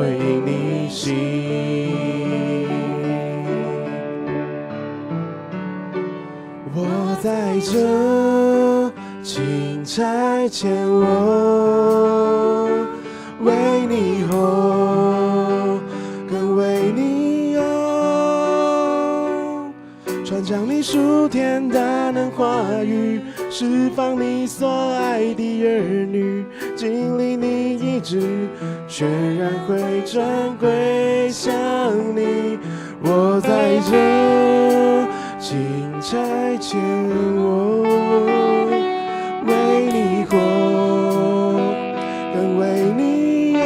回应你心。我在这，请差遣我，为你活，更为你有，传讲你属天大能话语，释放你所爱的儿女，经历你医治，全然会转归向你。我在这，请差遣我，为你活，更为你有，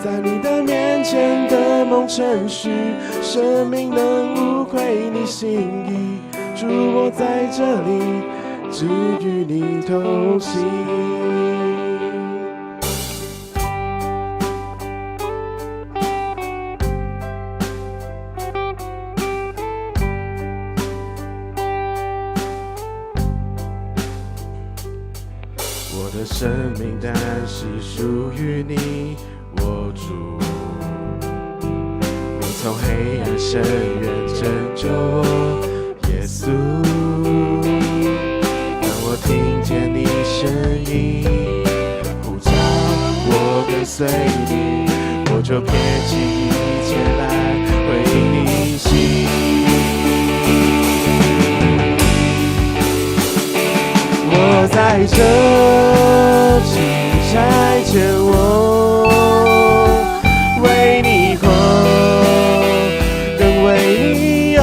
在你的面前的梦成虚，生命能无愧你心意。主，我在这里，只与你同行。我的生命但是属于你，我主。你从黑暗深渊拯救我，耶稣。当我听见你声音呼召，我跟随你，我就撇弃一切来回应你心。我在这，请差遣我，为你活，更为你有，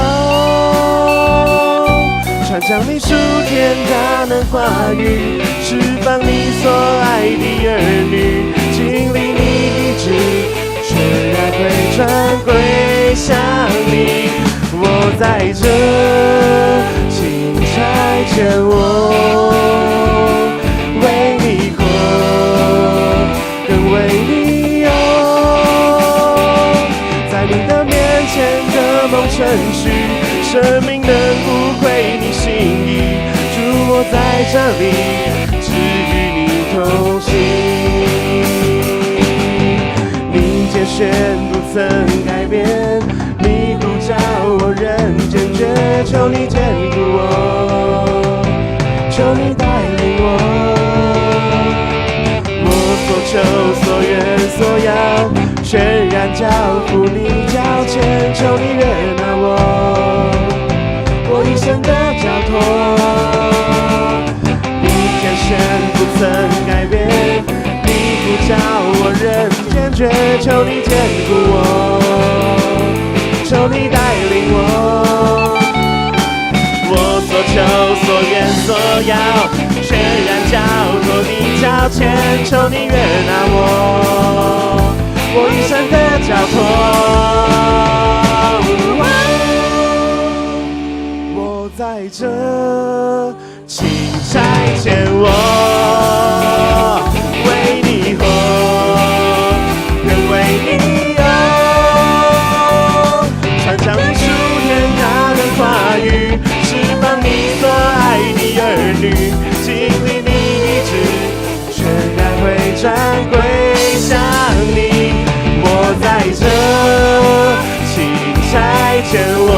传讲你属天大能话语，释放你所爱的儿女，经历你医治，全然会转归向你。我在这，请差遣我，为你活，更为你有，在你的面前的梦成虚，生命能无愧你心意。主，我在这里，只与你同行。你拣选不曾改变，你呼召我仍坚决，求你坚固我，求你带领我，我所求所愿所要，全然交付你脚前，求你悦纳我一生的交托。你拣选不曾改变，你呼召我仍坚决，求你坚固我，求你带领我，我所求所愿所要，全然交托你脚前，求你悦纳我一生的交托。我在这，请差遣我，为你活，更为你有，传讲你属天大能话语，释放你所爱的儿女，经历你医治，全然会转归向你。我在这，请差遣我，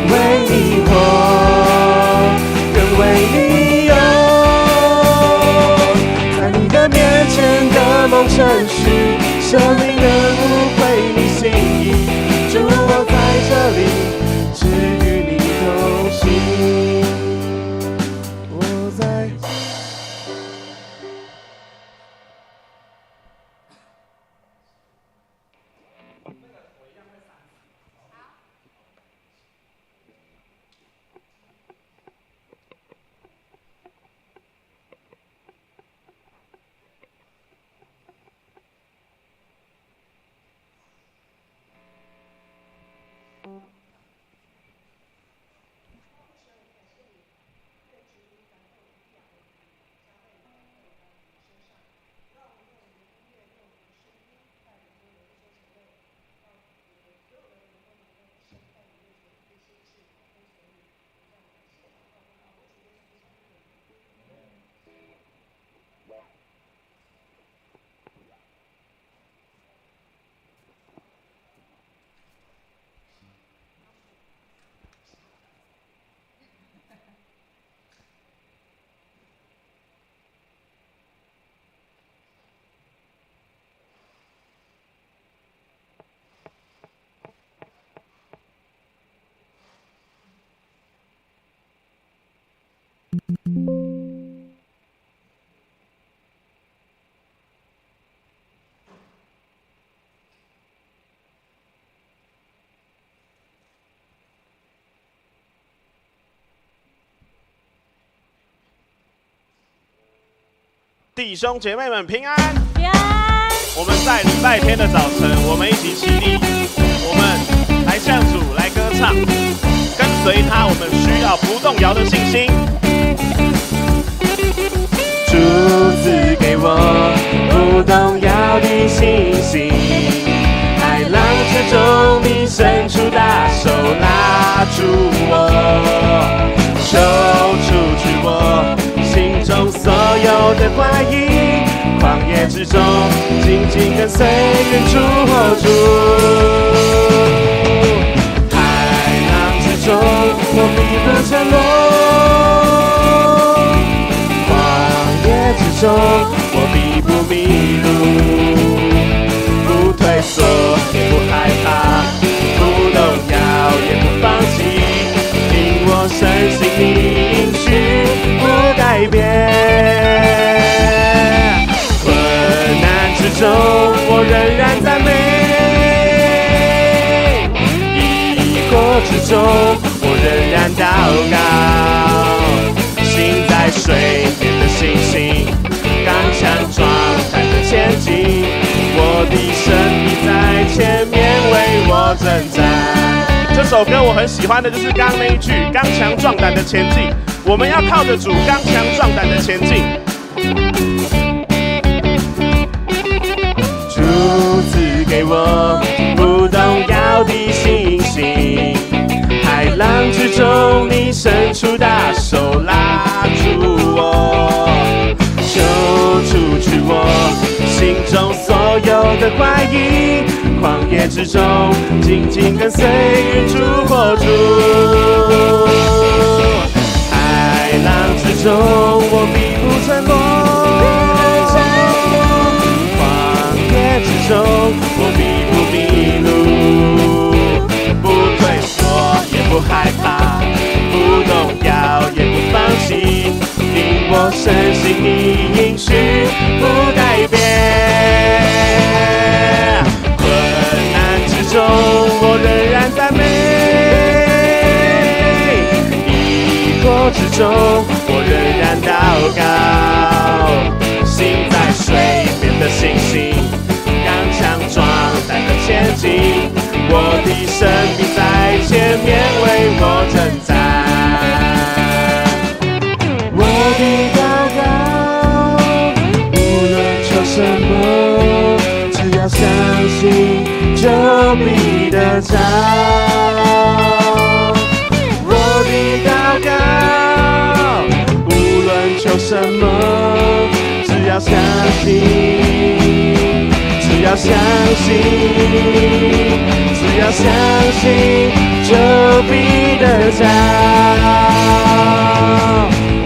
为你活，更为你有，在你的面前的梦成虚，生命能无愧你心意。主，我在这里，只与你同行。我在。弟兄姐妹们平安，平安。我们在礼拜天的早晨，我们一起起立，我们来向主来歌唱，跟随他，我们需要不动摇的信心。主赐给我不动摇的信心，海浪之中你伸出大手拉住我，抽出去我心中所有的怀疑，旷野之中紧紧跟随远处我主，海浪之中我必不沉落，旷野之中我必不迷路，不退缩也不害怕，不动摇也不放弃，因我深信你应许不改变。困难之中我仍然赞美，疑惑之中我仍然祷告，心在水面的信心，刚强壮胆的前进，我的神必在前面为我征战。这首歌我很喜欢的就是刚刚那一句，刚强壮胆的前进，我们要靠着主刚强壮胆的前进。主赐给我不动摇的信心，海浪之中你伸出大手拉住我，抽出去我心中所有的怀疑，旷野之中紧紧跟随远处我主，海浪之中我必不沉落，之中我必不迷路，不退缩也不害怕，不动摇也不放弃，因我深信你应许不改变。困难之中我仍然赞美，疑惑之中我仍然祷告，心在水面的信心，强壮胆的前进，我的神必在前面为我征战。我的祷告无论求什么，只要相信就必得着。我的祷告无论求什么，只要相信，只要相信，只要相信就必得着。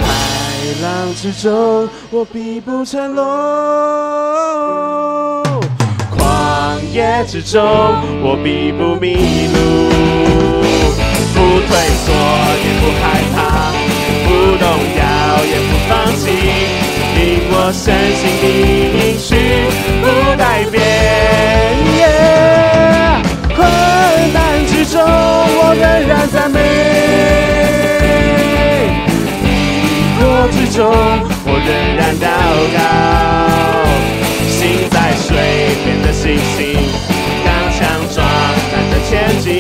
海浪之中我必不沉落，旷野之中我必不迷路，不退缩也不害怕，不动摇也不放弃，因我深信你应许不改变。困难之中我仍然赞美，疑惑之中我仍然祷告，心在水面的信心，刚强壮胆的前进，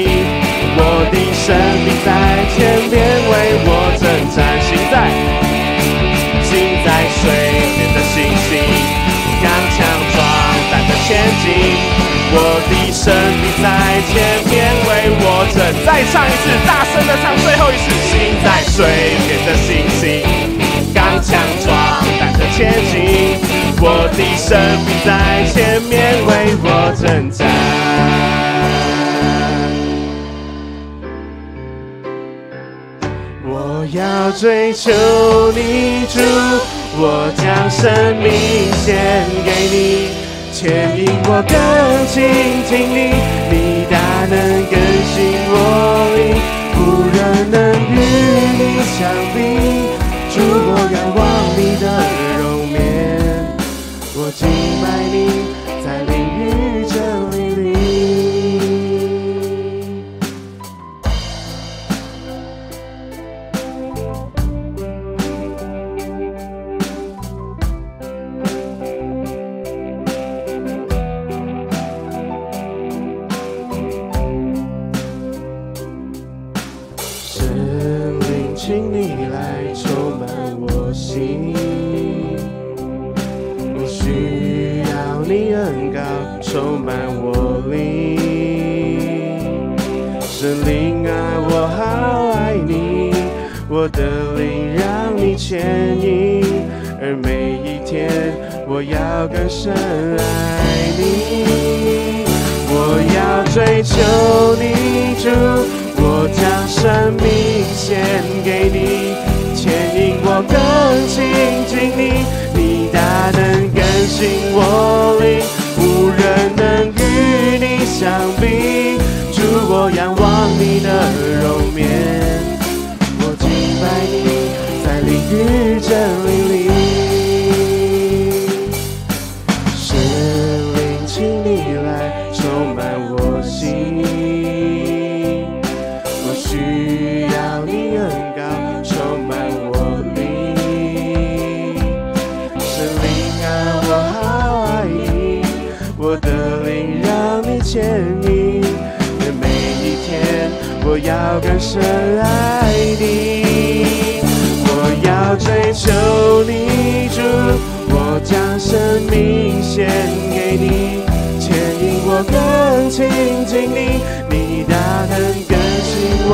我的神必在前面为我征战。心在水面的信心，刚强壮胆的前进，我的神必在前面为我征。再唱一次，大声的唱最后一次。心在水面的信心，刚强壮胆的前进，我的神必在前面为我征战。我要追求你主，我将生命献给你，牵引我更亲近你，你大能更新我灵，无人能与你相比。主，我仰望你的容颜，我敬拜你，在灵与真理里。你恩膏充满我灵，神灵啊，我好爱你，我的灵让你牵引，而每一天我要更深爱你，我要追求你主，我将生命献给你，牵引我更亲近你，你大能更新我灵，无人能与你相比，主我仰望你的容面，我敬拜你在灵与真理里，神灵请你来充满我心，我需要你恩膏充满我灵，神灵啊，我好爱你，我的灵让你牵引，而每一天我要更深爱你，我要追求你主，我将生命献给你，牵引我更亲近你，你大能更新我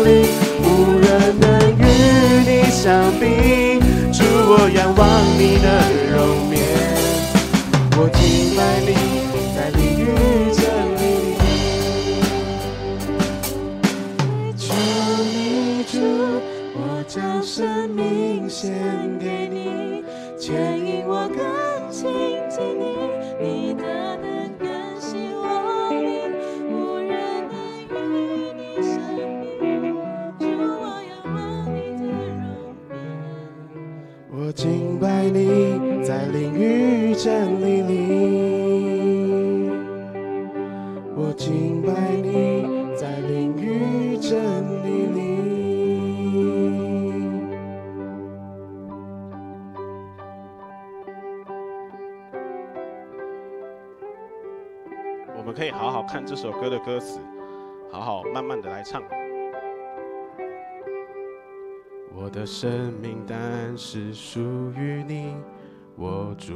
灵，无人能与你相比，主我仰望你的容面，我敬拜你在灵与真理里，求你主，我将生命献给你，牵引我更亲近你，你的能更新我灵，无人能与你相比，主我仰望你的容面，我敬拜你在灵与真理里，我敬拜你在灵与真理里。我们可以好好看这首歌的歌词，好好慢慢的来唱。我的生命单是属于你，我主，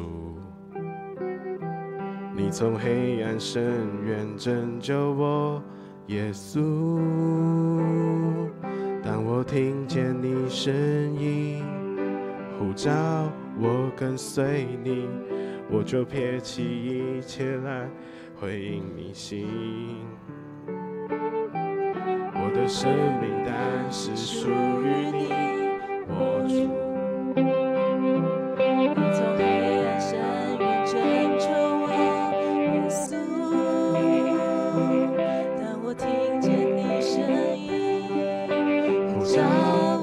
你从黑暗深渊拯救我，耶稣。当我听见你声音呼召我跟随你，我就撇弃一切来回应你心。我的生命单是属于你，我主。你从黑暗深渊拯救我，耶稣。当我听见你声音呼召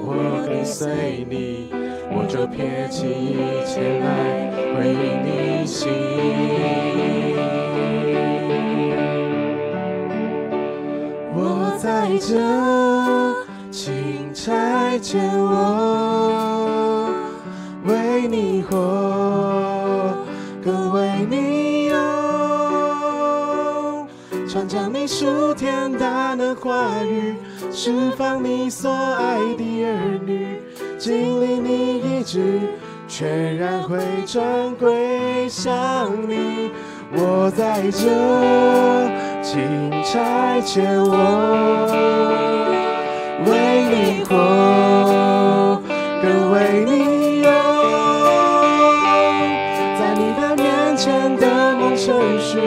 我跟随你，我就撇弃一切来回应你心。我在这，请差遣我，为你活，更为你用，传讲你属天大能话语，释放你所爱的儿女，经历你医治，全然会转归向你。我在这，请差遣我，为你活，更为你用，在你的面前的梦程序，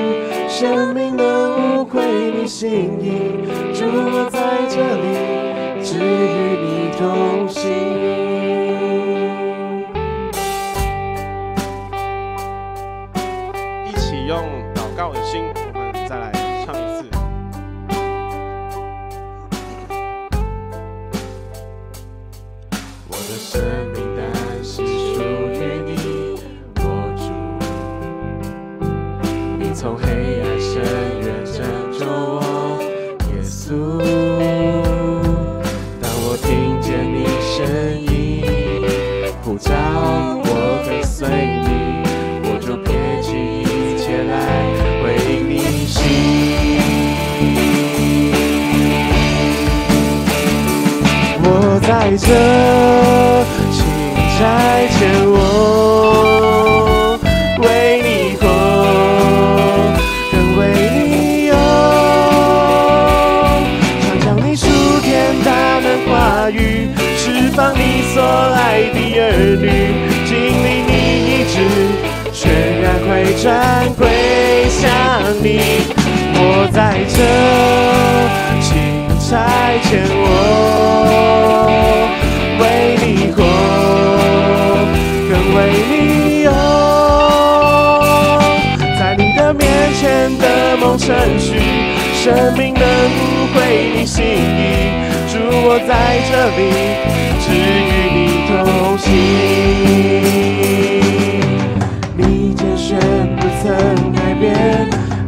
生命能无愧你心意，主我在这里，只与你同行。用祷告的心，我们再来唱一次。我的生命单是属于你，我主。你从黑暗深渊拯救我，耶稣。当我听见你声音呼召我跟随你，我就撇弃来回应你心。我在这，请差遣我，为你活，这，请差遣我，为你活，更为你有，在你的面前的梦程序，生命能无悔你心意，主我在这里，只与你同行。你拣选不曾改变，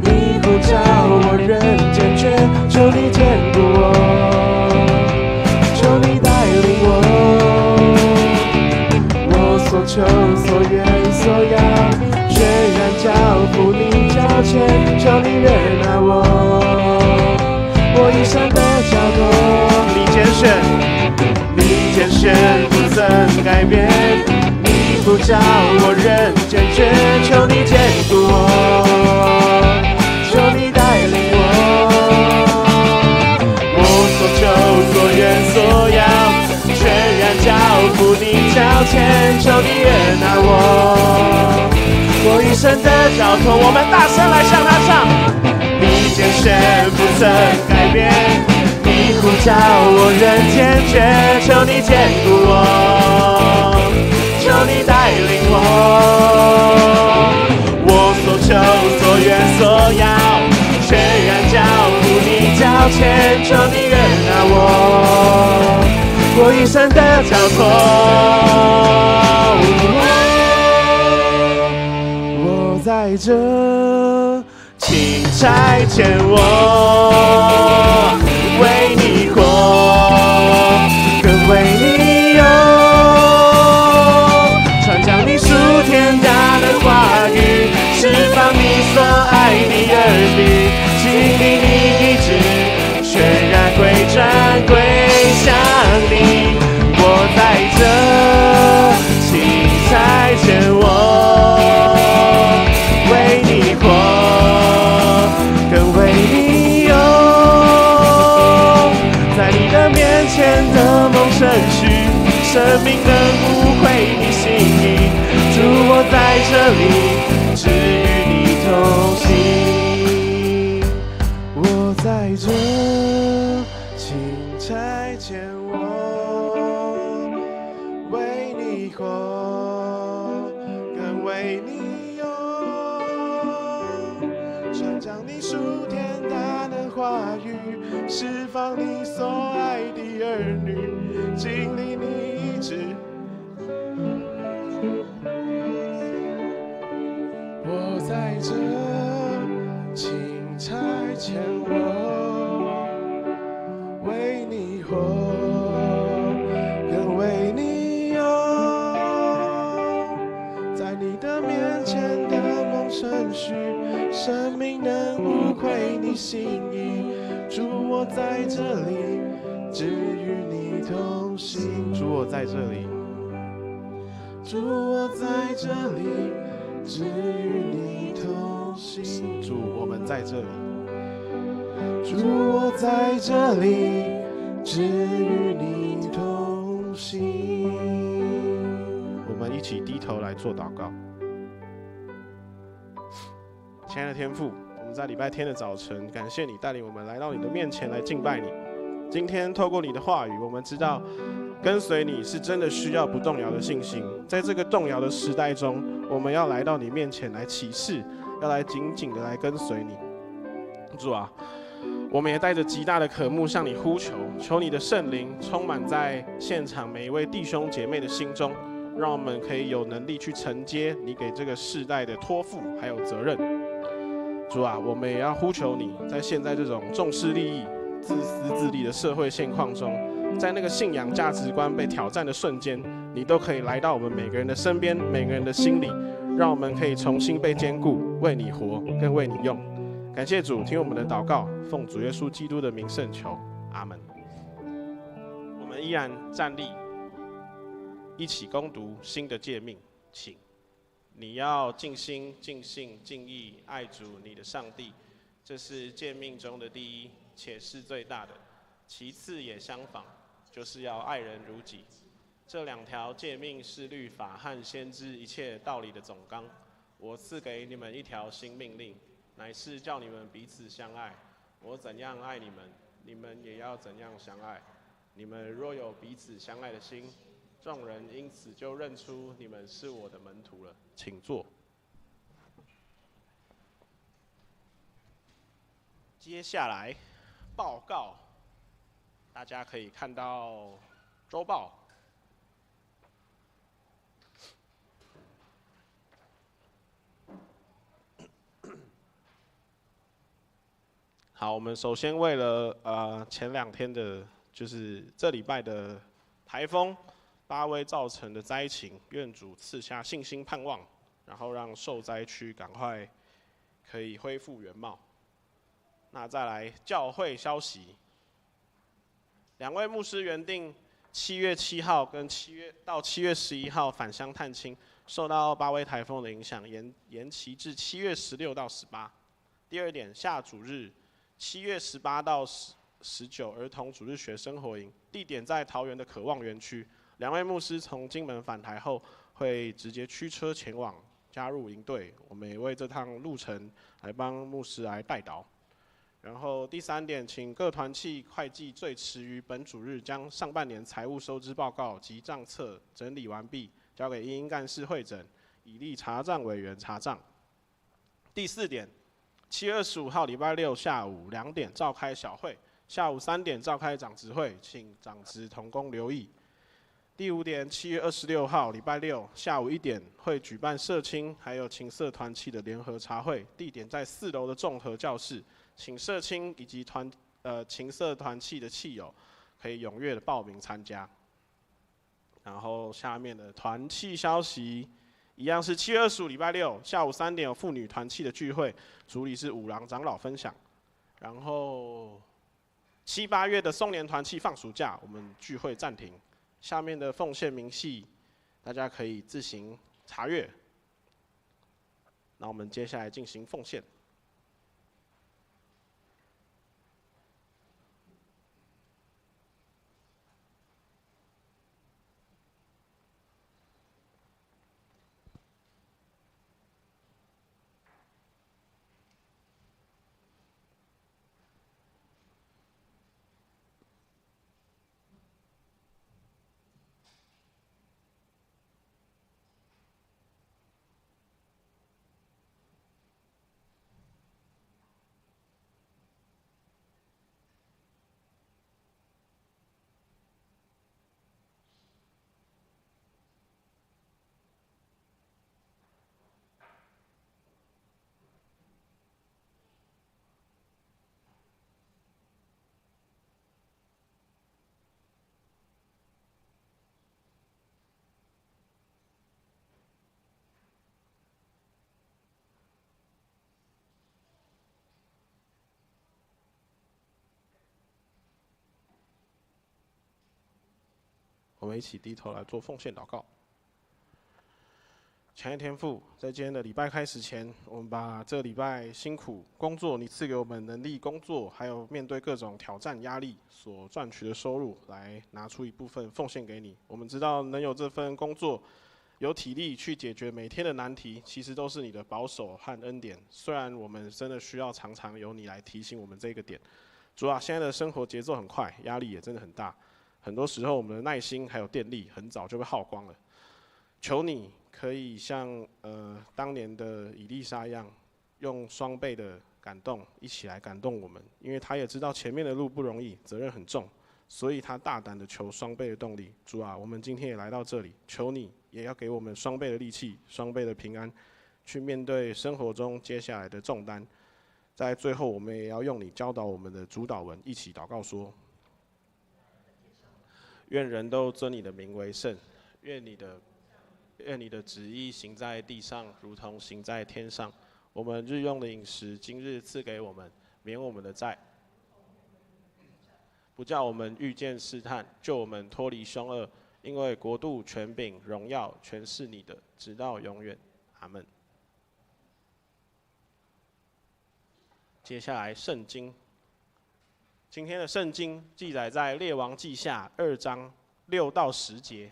你呼召我仍坚决，求你坚固我，求你带领我，我所求所愿所要，全然交付你脚前，求你悦纳我，我一生的交托。你拣选，你拣选不曾改变，你呼召我仍坚决，求你坚固我，求你带领我，我所求所愿所要，全然交付你脚前，求你悦纳我，我一生的交托。我们大声来向他唱。你拣选不曾改变，你呼召我仍坚决，求你坚固我，求你带领我，我所求所愿所要，全然交付你脚前，求你悦纳我，我一生的交托。我在这，请差遣我，为你活，更为你有，传讲你属天大的话语，释放你所爱的儿女，经历你医治，全然归转归向你。我在这，请差遣我，为你活，更为你有，在你的面前的梦程序，生命能无悔你心意，主我在这里，只与你同行。我在这，请差遣我，为你活，更为你有，传讲你属天大的话语，释放你所爱的儿女，经历你医治。我在这，请差遣我，为你活，更为你有，在你的面前的梦程序，生命能无愧你心意，主我在这里，只与你同行。主我在这里，主我在这里，只与你同行。主我们在这里，主我在这里，只与你同行。我们一起低头来做祷告。亲爱的天父，我们在礼拜天的早晨，感谢你带领我们来到你的面前来敬拜你。今天透过你的话语，我们知道跟随你是真的需要不动摇的信心。在这个动摇的时代中，我们要来到你面前来起誓，要来紧紧的来跟随你。主啊，我们也带着极大的渴慕向你呼求，求你的圣灵充满在现场每一位弟兄姐妹的心中，让我们可以有能力去承接你给这个世代的托付还有责任。主啊，我们也要呼求你，在现在这种重视利益、自私自利的社会现况中，在那个信仰价值观被挑战的瞬间，你都可以来到我们每个人的身边，每个人的心里，让我们可以重新被坚固，为你活，更为你用。感谢主，听我们的祷告，奉主耶稣基督的名圣求，阿门。我们依然站立，一起攻读新的诫命，请。你要尽心、尽性、尽意爱主你的上帝，这是诫命中的第一，且是最大的。其次也相仿，就是要爱人如己。这两条诫命是律法和先知一切道理的总纲。我赐给你们一条新命令，乃是叫你们彼此相爱。我怎样爱你们，你们也要怎样相爱。你们若有彼此相爱的心，众人因此就认出你们是我的门徒了。请坐。接下来报告，大家可以看到周报。好，我们首先为了前2天的，就是这礼拜的台风巴威造成的灾情，愿主赐下信心盼望，然后让受灾区赶快可以恢复原貌。那再来教会消息，2位牧师原定7月7号跟7月11号返乡探亲，受到巴威台风的影响，延期至7月16到18。第二点，下主日7月18到19儿童主日学生活营，地点在桃园的渴望园区。2位牧师从金门返台后，会直接驱车前往加入营队。我们也为这趟路程来帮牧师来代祷。然后第3点，请各团契会计最迟于本主日将上半年财务收支报告及账册整理完毕，交给因干事会诊，以利查账委员查账。第4点，7月25号礼拜六下午2点召开小会，下午3点召开长执会，请长执同工留意。第5点，7月26号礼拜六下午1点会举办社青还有情色团契的联合茶会，地点在4楼的综合教室，请社青以及情色团契的契友可以踊跃的报名参加。然后下面的团契消息，一样是7月25礼拜六下午3点有妇女团契的聚会，主理是五郎长老分享。然后7、8月的松年团契放暑假，我们聚会暂停。下面的奉献明细，大家可以自行查阅。那我们接下来进行奉献。我们一起低头来做奉献祷告。亲爱的天父，在今天的礼拜开始前，我们把这个礼拜辛苦工作，你赐给我们能力工作，还有面对各种挑战压力所赚取的收入，来拿出一部分奉献给你。我们知道能有这份工作，有体力去解决每天的难题，其实都是你的保守和恩典。虽然我们真的需要常常有你来提醒我们这个点。主啊，现在的生活节奏很快，压力也真的很大。很多时候，我们的耐心还有电力很早就被耗光了。求你可以像当年的以利沙一样，用双倍的感动一起来感动我们，因为他也知道前面的路不容易，责任很重，所以他大胆的求双倍的动力。主啊，我们今天也来到这里，求你也要给我们双倍的力气、双倍的平安，去面对生活中接下来的重担。在最后，我们也要用你教导我们的主导文一起祷告说。愿人都尊你的名为圣，愿你的旨意行在地上，如同行在天上。我们日用的饮食，今日赐给我们，免我们的债，不叫我们遇见试探，救我们脱离凶恶。因为国度、权柄、荣耀，全是你的，直到永远。阿们。接下来圣经。今天的圣经记载在列王记下2章6到10节。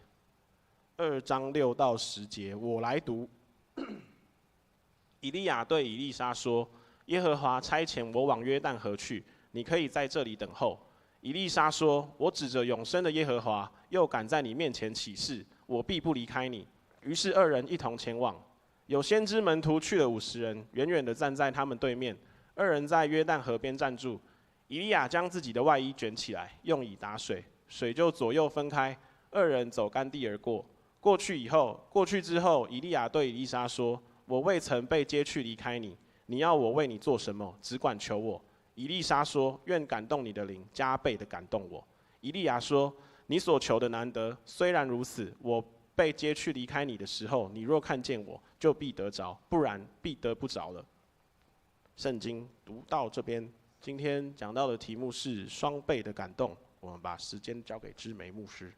2章6到10节，我来读。以利亚对以利沙说：“耶和华差遣我往约旦河去，你可以在这里等候。”以利沙说：“我指着永生的耶和华，又敢在你面前起誓，我必不离开你。”于是二人一同前往。有先知门徒去了50人，远远地站在他们对面。二人在约旦河边站住。以利亚将自己的外衣卷起来，用以打水，水就左右分开。二人走干地而过。过去之后，以利亚对以利沙说：“我未曾被接去离开你，你要我为你做什么？只管求我。”以利沙说：“愿感动你的灵加倍的感动我。”以利亚说：“你所求的难得，虽然如此，我被接去离开你的时候，你若看见我，就必得着；不然，必得不着了。”圣经读到这边，今天讲到的题目是双倍的感动。我们把时间交给芝梅牧师。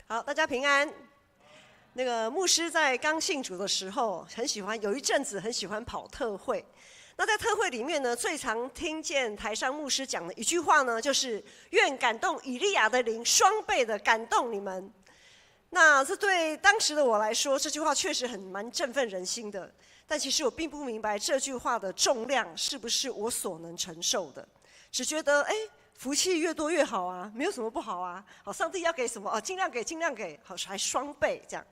好，大家平安。那个牧师在刚信主的时候，有一阵子很喜欢跑特会。那在特会里面呢，最常听见台上牧师讲的一句话呢，就是“愿感动以利亚的灵，双倍的感动你们”。那这对当时的我来说，这句话确实蛮振奋人心的。但其实我并不明白这句话的重量是不是我所能承受的，只觉得福气越多越好啊，没有什么不好啊。好，上帝要给什么尽量给，尽量给，好，还双倍这样。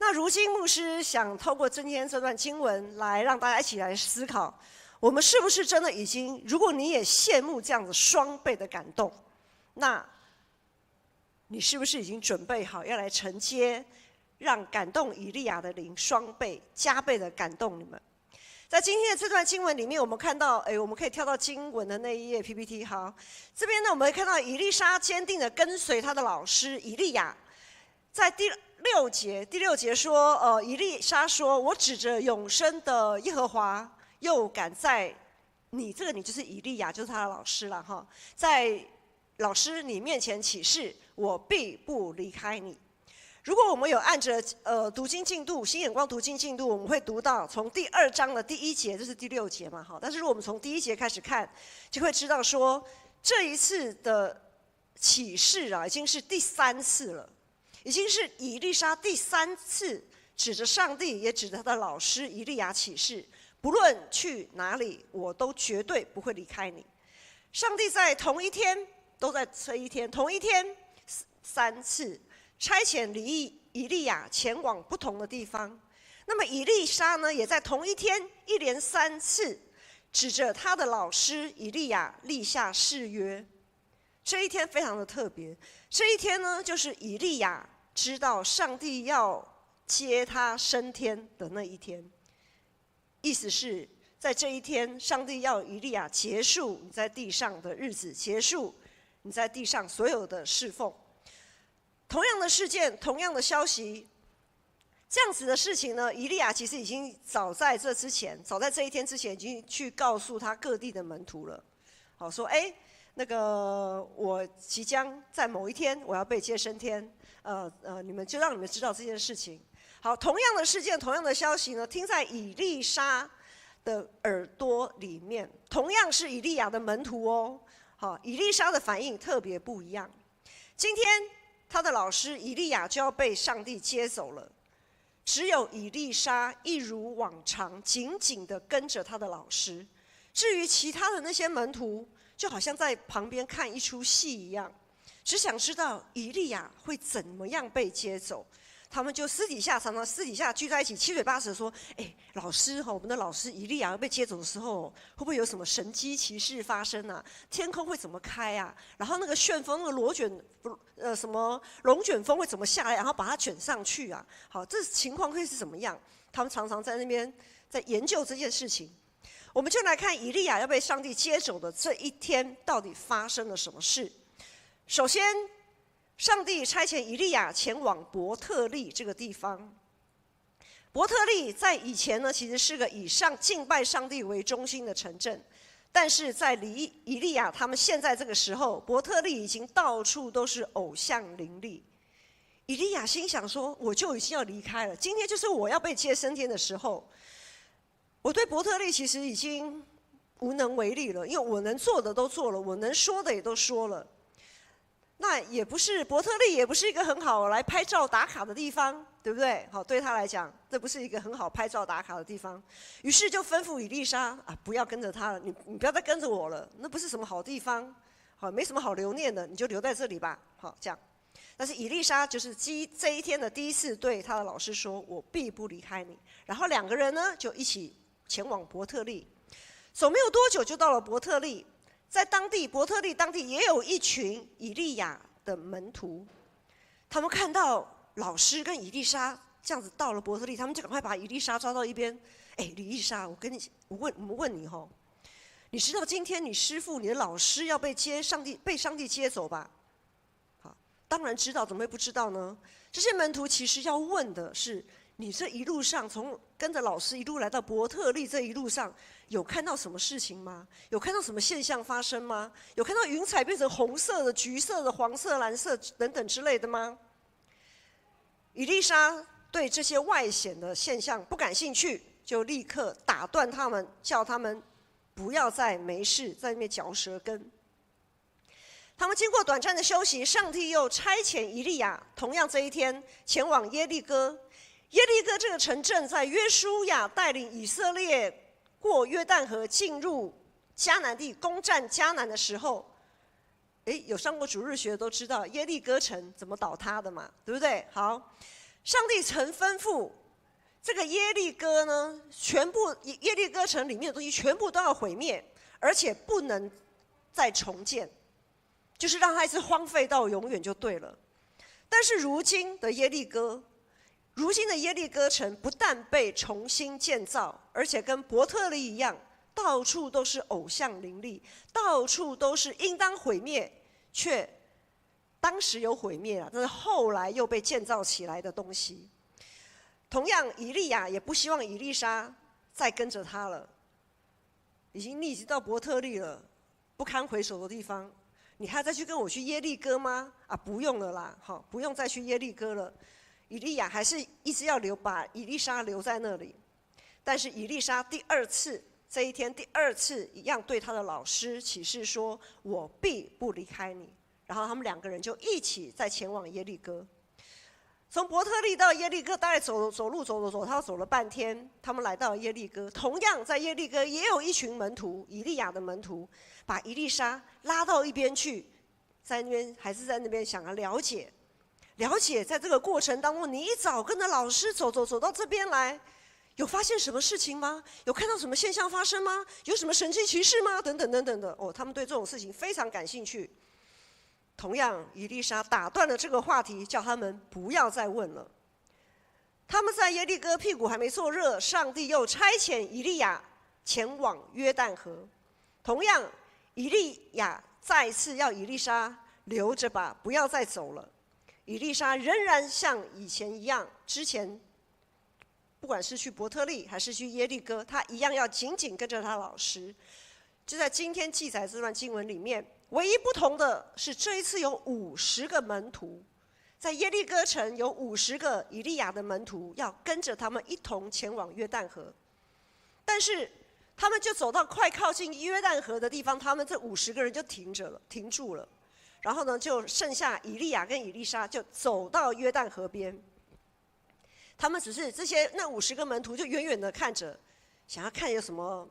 那如今牧师想透过今天这段经文来让大家一起来思考，我们是不是真的已经，如果你也羡慕这样子双倍的感动，那你是不是已经准备好要来承接，让感动以利亚的灵双倍加倍的感动你们？在今天的这段经文里面，我们看到，我们可以跳到经文的那一页 PPT。好，这边呢，我们会看到以利沙坚定的跟随他的老师以利亚。在第六节说，以利沙说：“我指着永生的耶和华，又敢在你就是以利亚，就是他的老师了哈，在老师你面前起誓，我必不离开你。”如果我们有按着读经进度，新眼光读经进度，我们会读到从第2章的第1节，这是第6节嘛，好。但是如果我们从第1节开始看，就会知道说，这一次的启示啊，已经是第3次了，已经是以利沙第3次指着上帝，也指着他的老师以利亚起誓，不论去哪里，我都绝对不会离开你。上帝在同一天，都在这一天，同一天3次。差遣以利亚前往不同的地方，那么以利沙呢，也在同一天一连3次指着他的老师以利亚立下誓约。这一天非常的特别，这一天呢，就是以利亚知道上帝要接他升天的那一天。意思是在这一天，上帝要以利亚结束你在地上的日子，结束你在地上所有的侍奉。同样的事件，同样的消息，这样子的事情呢，以利亚其实已经早在这一天之前，已经去告诉他各地的门徒了。好，说那个我即将在某一天我要被接升天，你们就让你们知道这件事情。好，同样的事件，同样的消息呢，听在以利沙的耳朵里面，同样是以利亚的门徒哦。好，以利沙的反应特别不一样。今天他的老师以利亚就要被上帝接走了，只有以利沙一如往常紧紧地跟着他的老师。至于其他的那些门徒，就好像在旁边看一出戏一样，只想知道以利亚会怎么样被接走。他们就常常私底下聚在一起，七嘴八舌说：“老师，我们的老师以利亚要被接走的时候，会不会有什么神机奇事发生啊？天空会怎么开啊？然后那个旋风，那个什么龙卷风会怎么下来，然后把它卷上去啊？好，这情况会是怎么样？”他们常常在那边在研究这件事情。我们就来看以利亚要被上帝接走的这一天，到底发生了什么事。首先，上帝差遣以利亚前往伯特利这个地方。伯特利在以前呢，其实是个以敬拜上帝为中心的城镇，但是在以利亚他们现在这个时候，伯特利已经到处都是偶像林立。以利亚心想说：“我就已经要离开了，今天就是我要被接升天的时候。我对伯特利其实已经无能为力了，因为我能做的都做了，我能说的也都说了。那也不是伯特利，也不是一个很好来拍照打卡的地方，对不对？好，对他来讲，这不是一个很好拍照打卡的地方。于是就吩咐以利沙啊，不要跟着他了，你不要再跟着我了，那不是什么好地方，好，没什么好留念的，你就留在这里吧。好，这样。但是以利沙就是这一天的第一次对他的老师说：“我必不离开你。”然后两个人呢就一起前往伯特利。走没有多久就到了伯特利。在伯特利当地也有一群以利亚的门徒，他们看到老师跟以利沙这样子到了伯特利，他们就赶快把以利沙抓到一边。以利沙，我们问你吼，你知道今天你师父、你的老师要被上帝接走吧？好，当然知道，怎么会不知道呢？这些门徒其实要问的是，你这一路上从跟着老师一路来到伯特利，这一路上有看到什么事情吗？有看到什么现象发生吗？有看到云彩变成红色的、橘色的、黄色、蓝色等等之类的吗？以利沙对这些外显的现象不感兴趣，就立刻打断他们，叫他们不要再没事在那边嚼舌根。他们经过短暂的休息，上帝又差遣以利亚，同样这一天前往耶利哥。耶利哥这个城镇在约书亚带领以色列过约旦河进入迦南地攻占迦南的时候，有上过主日学的都知道耶利哥城怎么倒塌的嘛，对不对？好，上帝曾吩咐这个耶利哥呢，耶利哥城里面的东西全部都要毁灭，而且不能再重建，就是让它一直荒废到永远就对了。但是如今的耶利哥城不但被重新建造，而且跟伯特利一样，到处都是偶像林立，到处都是应当毁灭，却当时有毁灭了，但是后来又被建造起来的东西。同样，以利亚也不希望以利沙再跟着他了，已经逆袭到伯特利了，不堪回首的地方，你还要再去跟我去耶利哥吗？不用了啦，好，不用再去耶利哥了。以利亚还是一直要把以利沙留在那里，但是以利沙这一天第二次一样对他的老师起誓说：“我必不离开你。”然后他们两个人就一起再前往耶利哥。从伯特利到耶利哥大概走，他走了半天，他们来到了耶利哥。同样在耶利哥也有一群门徒，以利亚的门徒，把以利沙拉到一边去，在那边想要了解，在这个过程当中，你一早跟着老师走到这边来，有发现什么事情吗？有看到什么现象发生吗？有什么神迹奇事吗？等等等等的。他们对这种事情非常感兴趣。同样，以利沙打断了这个话题，叫他们不要再问了。他们在耶利哥屁股还没坐热，上帝又差遣以利亚前往约旦河。同样，以利亚再一次要以利沙留着吧，不要再走了。以利沙仍然像以前一样，之前不管是去伯特利还是去耶利哥，他一样要紧紧跟着他老师。就在今天记载这段经文里面，唯一不同的是这一次有50个门徒，在耶利哥城有50个以利亚的门徒要跟着他们一同前往约旦河。但是他们就走到快靠近约旦河的地方，他们这50个人就停住了。然后呢，就剩下以利亚跟以利沙就走到约旦河边。他们只是那50个门徒就远远的看着，想要看有什么，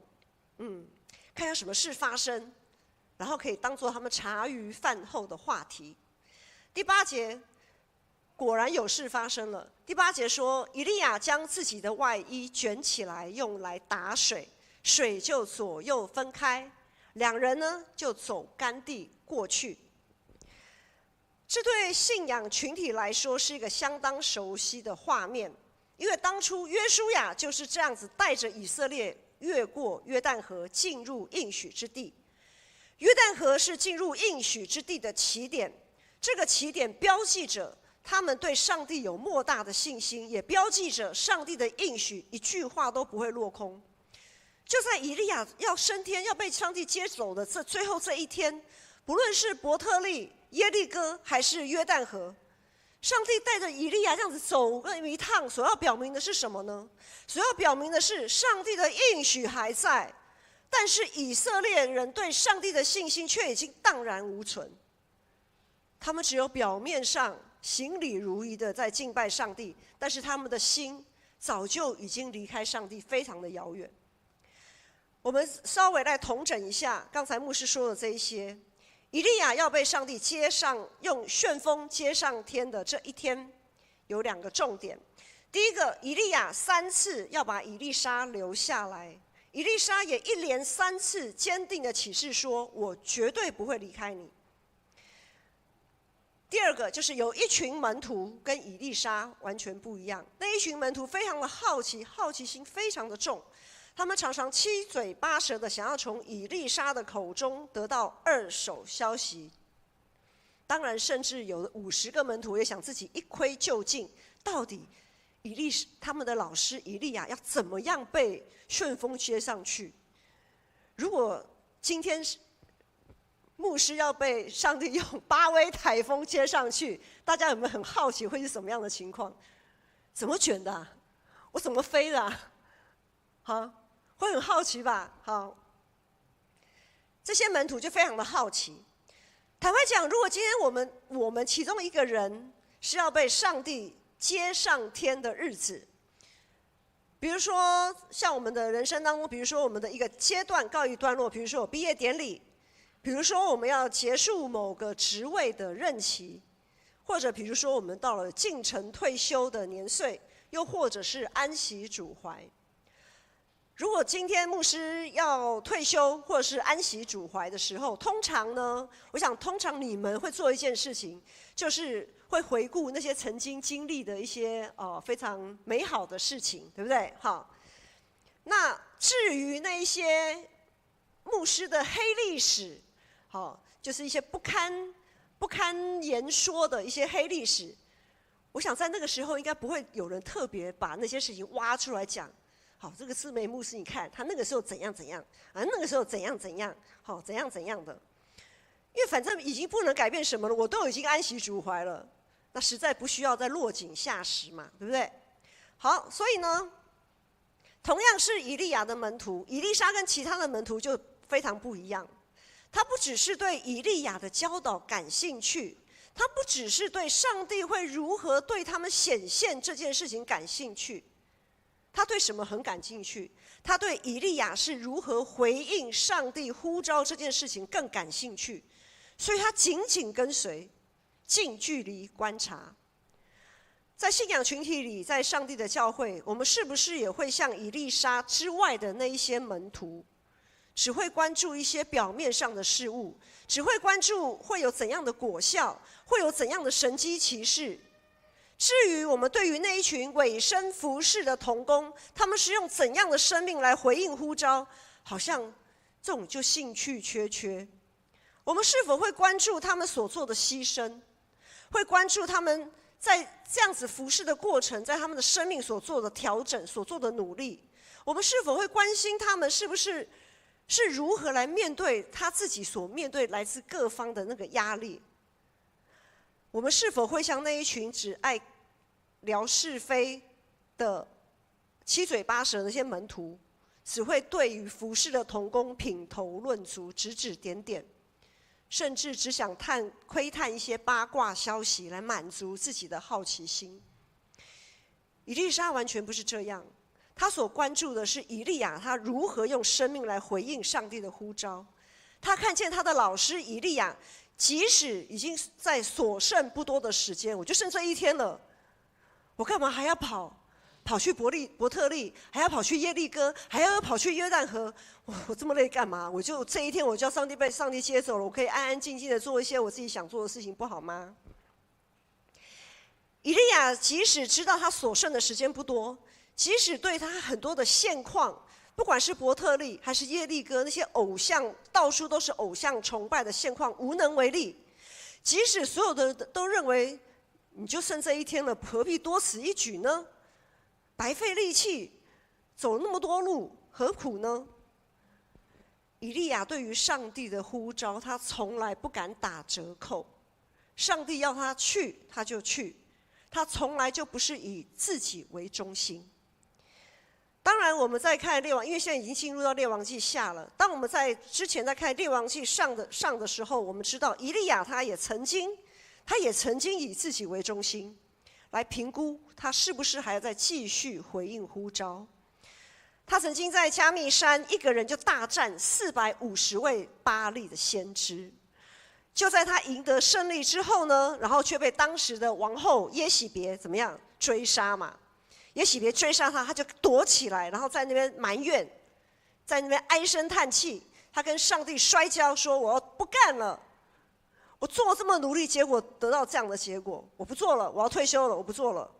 看有什么事发生，然后可以当作他们茶余饭后的话题。第8节，果然有事发生了。第8节说，以利亚将自己的外衣卷起来，用来打水，水就左右分开，两人呢就走干地过去。这对信仰群体来说是一个相当熟悉的画面，因为当初约书亚就是这样子带着以色列越过约旦河进入应许之地。约旦河是进入应许之地的起点，这个起点标记着他们对上帝有莫大的信心，也标记着上帝的应许一句话都不会落空。就在以利亚要升天要被上帝接走的最后这一天，不论是伯特利、耶利哥还是约旦河，上帝带着以利亚这样子走一趟，所要表明的是什么呢？所要表明的是上帝的应许还在，但是以色列人对上帝的信心却已经荡然无存。他们只有表面上行礼如仪的在敬拜上帝，但是他们的心早就已经离开上帝，非常的遥远。我们稍微来统整一下刚才牧师说的这一些。以利亚要被上帝接上，用旋风接上天的这一天，有2个重点。第一个，以利亚3次要把以利沙留下来，以利沙也一连3次坚定的起誓说：“我绝对不会离开你。”第二个就是有一群门徒跟以利沙完全不一样，那一群门徒非常的好奇，好奇心非常的重。他们常常七嘴八舌的想要从以利沙的口中得到2手消息。当然，甚至有50个门徒也想自己一窥究竟，到底他们的老师以利亚要怎么样被旋风接上去？如果今天牧师要被上帝用巴威台风接上去，大家有没有很好奇会是什么样的情况？怎么卷的啊？我怎么飞的啊？好。会很好奇吧？好，这些门徒就非常的好奇。坦白讲，如果今天我们其中一个人是要被上帝接上天的日子，比如说像我们的人生当中，比如说我们的一个阶段告一段落，比如说有毕业典礼，比如说我们要结束某个职位的任期，或者比如说我们到了进城退休的年岁，又或者是安息主怀。如果今天牧师要退休或者是安息主怀的时候，通常呢，我想通常你们会做一件事情，就是会回顾那些曾经经历的一些非常美好的事情，对不对？好，那至于那一些牧师的黑历史，好，就是一些不堪言说的一些黑历史，我想在那个时候应该不会有人特别把那些事情挖出来讲。好，这个四梅牧师，你看他那个时候怎样怎样啊，那个时候怎样怎样，好，怎样怎样的，因为反正已经不能改变什么了，我都已经安息主怀了，那实在不需要再落井下石嘛，对不对？好，所以呢，同样是以利亚的门徒，以利沙跟其他的门徒就非常不一样。他不只是对以利亚的教导感兴趣，他不只是对上帝会如何对他们显现这件事情感兴趣。他对什么很感兴趣？他对以利亚是如何回应上帝呼召这件事情更感兴趣，所以他紧紧跟随，近距离观察。在信仰群体里，在上帝的教会，我们是不是也会像以利沙之外的那一些门徒，只会关注一些表面上的事物，只会关注会有怎样的果效，会有怎样的神迹奇事？至于我们对于那一群委身服侍的同工，他们是用怎样的生命来回应呼召，好像这种就兴趣缺缺。我们是否会关注他们所做的牺牲，会关注他们在这样子服侍的过程，在他们的生命所做的调整，所做的努力？我们是否会关心他们是不是如何来面对他自己所面对来自各方的那个压力？我们是否会像那一群只爱聊是非的七嘴八舌的那些门徒，只会对于服侍的同工品头论足，指指点点，甚至只想窥探一些八卦消息来满足自己的好奇心？以利沙完全不是这样，他所关注的是以利亚他如何用生命来回应上帝的呼召。他看见他的老师以利亚，即使已经在所剩不多的时间，我就剩这一天了，我干嘛还要跑去伯特利，还要跑去耶利哥，还要跑去约旦河？我这么累干嘛？我就这一天，我就要被上帝接走了，我可以安安静静的做一些我自己想做的事情，不好吗？以利亚即使知道他所剩的时间不多，即使对他很多的现况，不管是伯特利还是耶利哥，那些偶像到处都是偶像崇拜的现况无能为力，即使所有的都认为你就剩这一天了，何必多此一举呢？白费力气走那么多路，何苦呢？以利亚对于上帝的呼召，他从来不敢打折扣。上帝要他去，他就去，他从来就不是以自己为中心。当然，我们在看列王，因为现在已经进入到列王记下了。当我们在之前在看列王记上的时候，我们知道以利亚他也曾经他也曾经以自己为中心，来评估他是不是还要再继续回应呼召。他曾经在加密山一个人就大战450位巴力的先知。就在他赢得胜利之后呢，然后却被当时的王后耶洗别怎么样追杀嘛？耶洗别追杀他，他就躲起来，然后在那边埋怨，在那边唉声叹气。他跟上帝摔跤说：“我不干了，我做这么努力，结果得到这样的结果，我不做了，我要退休了，我不做了，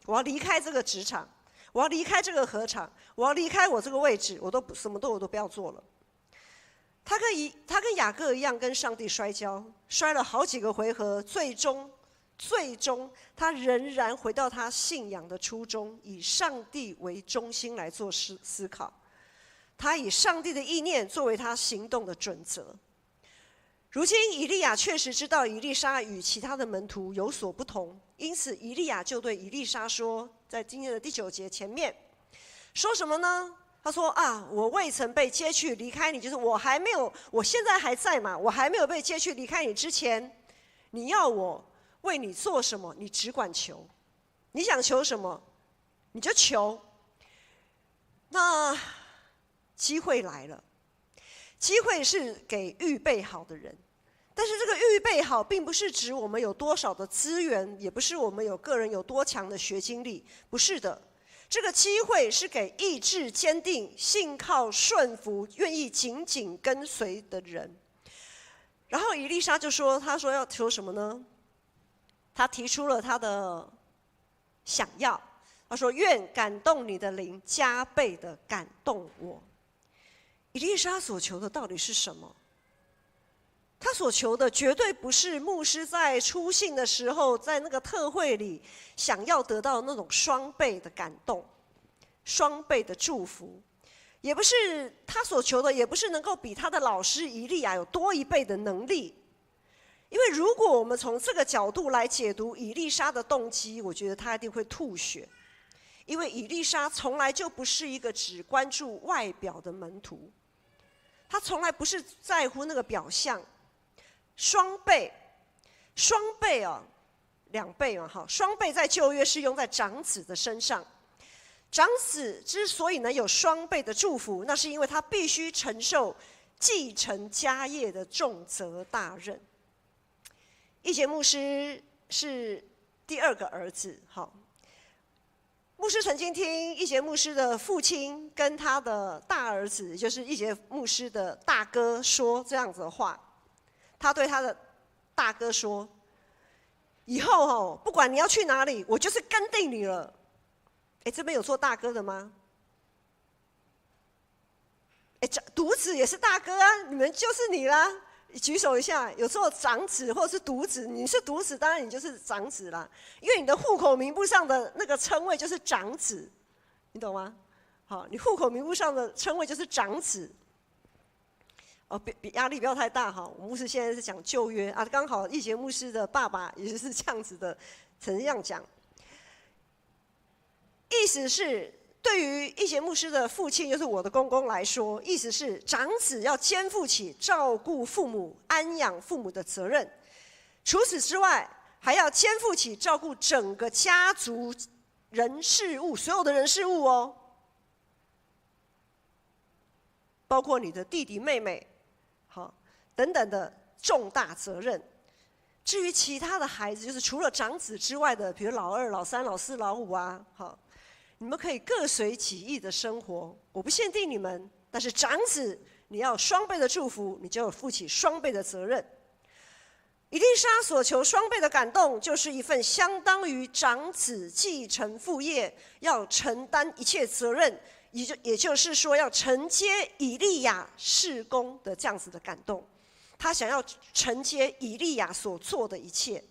我要离开这个职场，我要离开这个禾场，我要离开我这个位置，我都什么都不要做了。”他跟雅各一样跟上帝摔跤，摔了好几个回合，最终他仍然回到他信仰的初衷，以上帝为中心来做思考。他以上帝的意念作为他行动的准则。如今以利亚确实知道以利沙与其他的门徒有所不同，因此以利亚就对以利沙说，在今天的第9节前面说什么呢？他说啊，我未曾被接去离开你，就是我现在还在嘛，我还没有被接去离开你之前，你要我为你做什么，你只管求，你想求什么你就求。那机会来了，机会是给预备好的人，但是这个预备好并不是指我们有多少的资源，也不是我们个人有多强的学经历，不是的。这个机会是给意志坚定、信靠顺服、愿意紧紧跟随的人。然后以利沙就说：“他说要求什么呢？他提出了他的想要。他说：愿感动你的灵加倍的感动我。”以利沙所求的到底是什么？他所求的绝对不是牧师在出信的时候，在那个特会里想要得到那种双倍的感动、双倍的祝福，也不是他所求的，也不是能够比他的老师以利亚有多1倍的能力。因为如果我们从这个角度来解读以利沙的动机，我觉得他一定会吐血。因为以利沙从来就不是一个只关注外表的门徒，他从来不是在乎那个表象。双倍啊，2倍嘛，哈，双倍在旧约是用在长子的身上。长子之所以能有双倍的祝福，那是因为他必须承受继承家业的重责大任。一节牧师是第2个儿子，好，牧师曾经听一节牧师的父亲跟他的大儿子，也就是一节牧师的大哥说这样子的话。他对他的大哥说：“以后不管你要去哪里，我就是跟定你了。”这边有做大哥的吗？独子也是大哥啊，你们就是你啦。举手一下，有做长子或者是独子，你是独子，当然你就是长子啦，因为你的户口名簿上的那个称谓就是长子，你懂吗？好，你户口名簿上的称谓就是长子。压力不要太大哈。我牧师现在是讲旧约啊，刚好一节牧师的爸爸也是这样子的，曾这样讲。意思是，对于一节牧师的父亲，就是我的公公来说，意思是长子要肩负起照顾父母、安养父母的责任。除此之外，还要肩负起照顾整个家族人事物，所有的人事物哦，包括你的弟弟妹妹。好，等等的重大责任。至于其他的孩子，就是除了长子之外的，比如老2、老3、老4、老5啊，好，你们可以各随己意的生活，我不限定你们。但是长子，你要有双倍的祝福，你就要负起双倍的责任。以利沙所求双倍的感动，就是一份相当于长子继承父业，要承担一切责任。也就是说，要承接以利亚事工的这样子的感动，他想要承接以利亚所做的一切，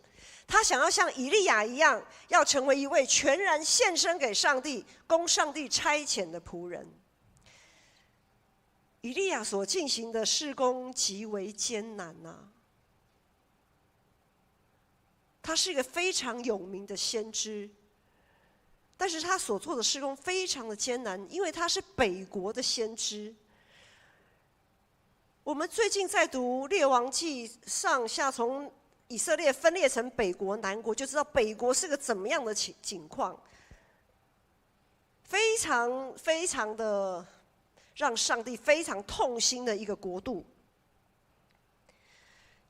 他想要像以利亚一样，要成为一位全然献身给上帝、供上帝差遣的仆人。以利亚所进行的事工极为艰难啊，他是一个非常有名的先知。但是他所做的事工非常的艰难，因为他是北国的先知。我们最近在读《列王纪》上下，从以色列分裂成北国、南国，就知道北国是个怎么样的景况，非常非常的让上帝非常痛心的一个国度。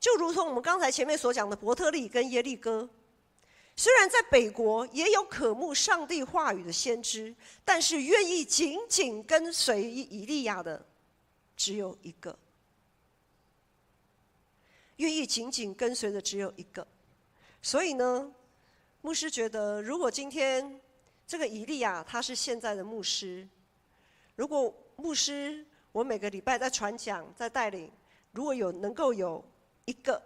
就如同我们刚才前面所讲的伯特利跟耶利哥，虽然在北国也有渴慕上帝话语的先知，但是愿意紧紧跟随以利亚的只有一个。愿意紧紧跟随的只有一个。所以呢，牧师觉得，如果今天这个以利亚他是现在的牧师，如果牧师我每个礼拜在传讲在带领，如果能够有一个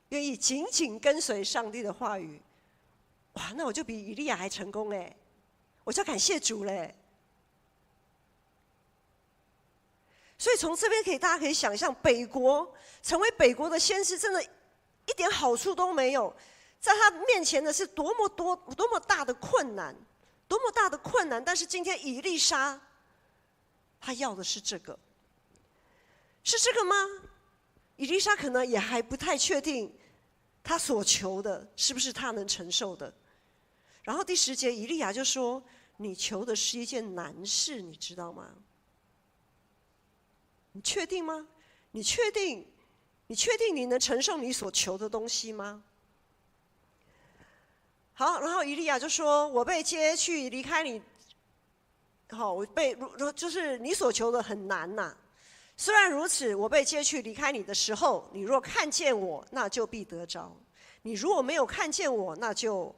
愿意紧紧跟随上帝的话语，哇，那我就比以利亚还成功哎，我就要感谢主嘞。所以从这边大家可以想象，北国成为北国的先知，真的一点好处都没有，在他面前的是多么大的困难，多么大的困难。但是今天以利沙，他要的是这个，是这个吗？以利沙可能也还不太确定，他所求的是不是他能承受的。然后第10节，以利亚就说：“你求的是一件难事，你知道吗？你确定吗？你确定你能承受你所求的东西吗？”好，然后以利亚就说：“我被接去离开你，好，就是你所求的很难呐。虽然如此，我被接去离开你的时候，你若看见我，那就必得着；你如果没有看见我，那就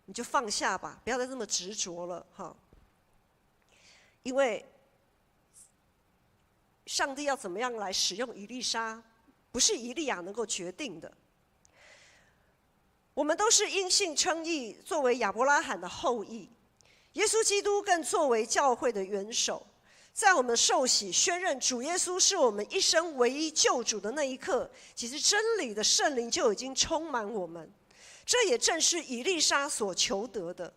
你就放下吧，不要再这么执着了，哈。因为上帝要怎么样来使用以利沙，不是以利亚能够决定的。我们都是因信称义，作为亚伯拉罕的后裔。耶稣基督更作为教会的元首，在我们受洗宣认主耶稣是我们一生唯一救主的那一刻，其实真理的圣灵就已经充满我们。这也正是以利沙所求得的。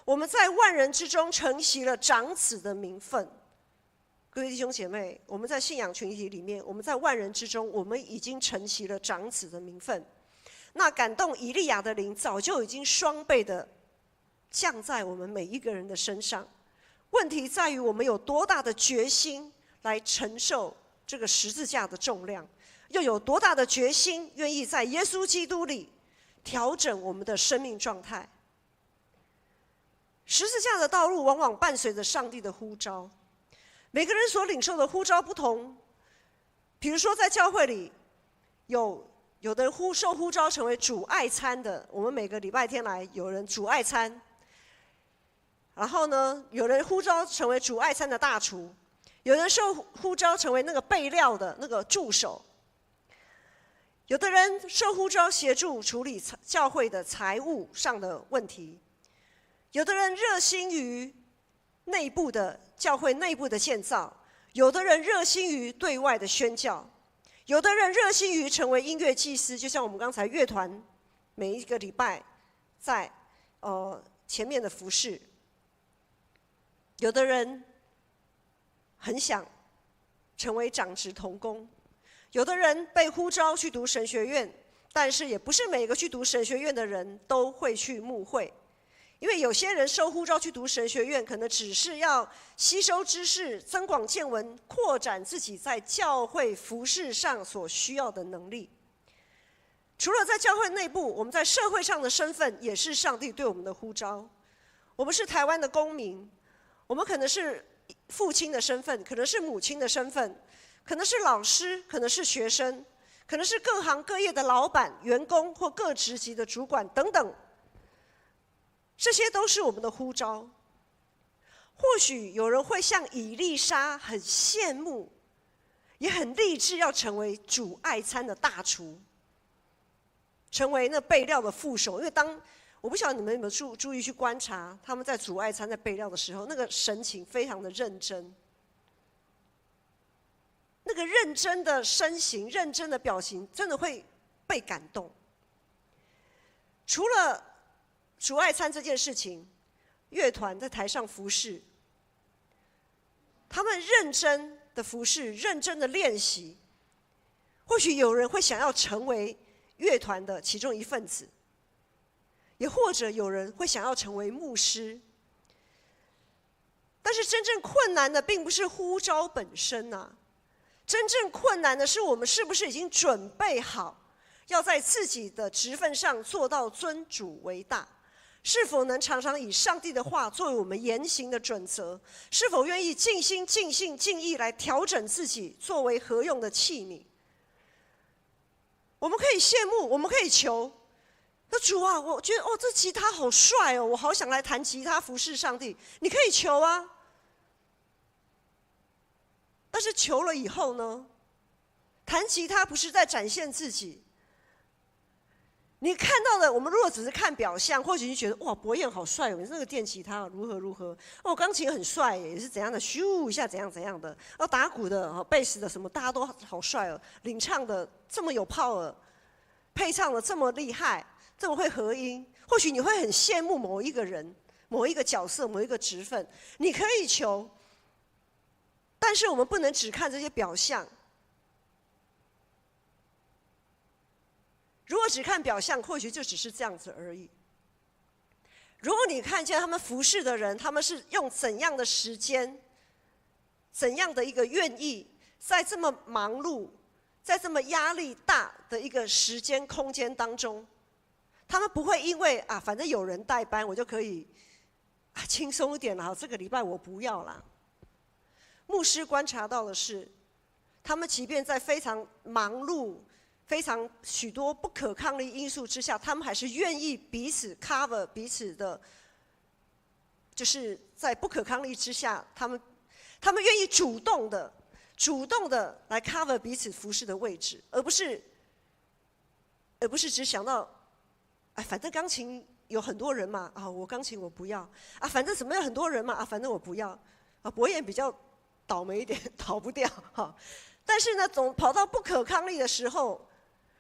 我们在万人之中承袭了长子的名分。各位弟兄姐妹，我们在信仰群体里面，我们在万人之中，我们已经承袭了长子的名分。那感动以利亚的灵早就已经双倍的降在我们每一个人的身上。问题在于我们有多大的决心来承受这个十字架的重量，又有多大的决心愿意在耶稣基督里调整我们的生命状态。十字架的道路往往伴随着上帝的呼召，每个人所领受的呼召不同。比如说在教会里，有的人受呼召成为主爱餐的，我们每个礼拜天来有人主爱餐。然后呢，有人呼召成为主爱餐的大厨，有人受呼召成为那个备料的那个助手，有的人受呼召协助处理教会的财务上的问题，有的人热心于教会内部的建造，有的人热心于对外的宣教，有的人热心于成为音乐祭司，就像我们刚才乐团每一个礼拜在前面的服事。有的人很想成为长职同工，有的人被呼召去读神学院，但是也不是每个去读神学院的人都会去牧会，因为有些人受呼召去读神学院，可能只是要吸收知识、增广见闻、扩展自己在教会服事上所需要的能力。除了在教会内部，我们在社会上的身份也是上帝对我们的呼召。我们是台湾的公民，我们可能是父亲的身份，可能是母亲的身份，可能是老师，可能是学生，可能是各行各业的老板、员工或各职级的主管等等，这些都是我们的呼召。或许有人会像以利沙很羡慕，也很立志要成为主爱餐的大厨，成为那备料的副手。因为我不晓得你们有没有注意去观察，他们在主爱餐在备料的时候，那个神情非常的认真，那个认真的身形、认真的表情，真的会被感动。除了主爱餐这件事情，乐团在台上服事，他们认真的服事，认真的练习，或许有人会想要成为乐团的其中一份子，也或者有人会想要成为牧师。但是真正困难的并不是呼召本身啊，真正困难的是我们是不是已经准备好，要在自己的职分上做到尊主为大，是否能常常以上帝的话作为我们言行的准则，是否愿意尽心尽性尽意来调整自己，作为合用的器皿。我们可以羡慕，我们可以求，那主啊，我觉得这吉他好帅哦，我好想来弹吉他服侍上帝。你可以求啊，但是求了以后呢，弹吉他不是在展现自己。你看到的，我们如果只是看表象，或许你觉得哇，伯彦好帅哦，你那个电吉他如何如何，钢琴很帅耶，也是怎样的，咻一下怎样怎样的，打鼓的、贝斯的什么，大家都好帅哦，领唱的这么有 power， 配唱的这么厉害，这么会合音，或许你会很羡慕某一个人、某一个角色、某一个职分，你可以求，但是我们不能只看这些表象。如果只看表象，或许就只是这样子而已。如果你看见他们服侍的人，他们是用怎样的时间，怎样的一个愿意，在这么忙碌，在这么压力大的一个时间空间当中，他们不会因为反正有人代班，我就可以轻松一点了，这个礼拜我不要啦。牧师观察到的是，他们即便在非常忙碌、非常许多不可抗力因素之下，他们还是愿意彼此 cover 彼此的，就是在不可抗力之下，他们愿意主动的来 cover 彼此服侍的位置，而不是只想到，反正钢琴有很多人嘛，我钢琴我不要，反正怎么有很多人嘛，反正我不要，伯彦比较倒霉一点，逃不掉哈。但是呢，总跑到不可抗力的时候，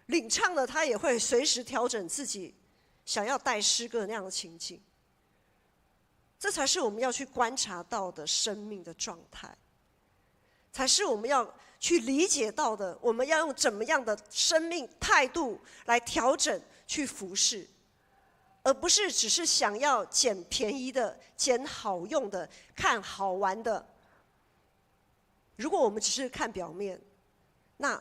领唱的他也会随时调整自己想要带诗歌那样的情境。这才是我们要去观察到的生命的状态，才是我们要去理解到的，我们要用怎么样的生命态度来调整去服侍，而不是只是想要捡便宜的、捡好用的、看好玩的。如果我们只是看表面，那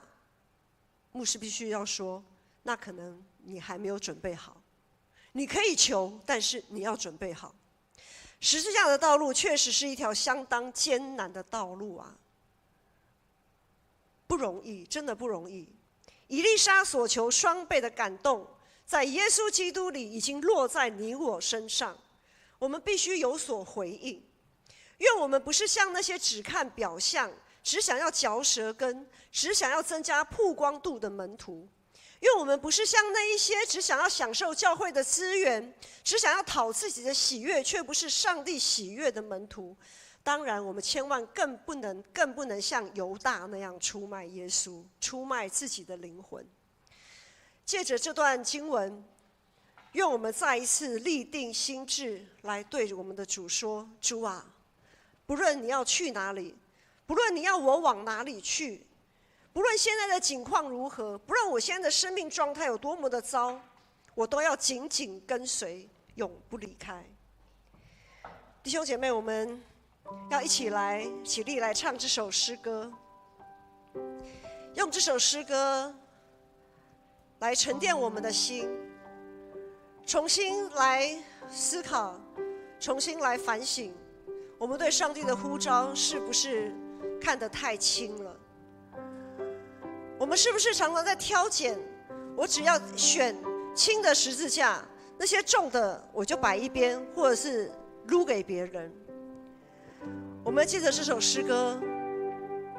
牧师必须要说，那可能你还没有准备好。你可以求，但是你要准备好。十字架的道路确实是一条相当艰难的道路啊，不容易，真的不容易。以利沙所求双倍的感动，在耶稣基督里已经落在你我身上，我们必须有所回应。愿我们不是像那些只看表象，只想要嚼舌根，只想要增加曝光度的门徒。因为我们不是像那一些只想要享受教会的资源，只想要讨自己的喜悦，却不是上帝喜悦的门徒。当然，我们千万更不能像犹大那样出卖耶稣，出卖自己的灵魂。借着这段经文，愿我们再一次立定心志，来对我们的主说：主啊，不论你要去哪里，不论你要我往哪里去，不论现在的境况如何，不论我现在的生命状态有多么的糟，我都要紧紧跟随，永不离开。弟兄姐妹，我们要一起立来唱这首诗歌，用这首诗歌来沉淀我们的心，重新来思考，重新来反省，我们对上帝的呼召是不是看得太轻了？我们是不是常常在挑拣？我只要选轻的十字架，那些重的我就摆一边，或者是撸给别人。我们借着这首诗歌，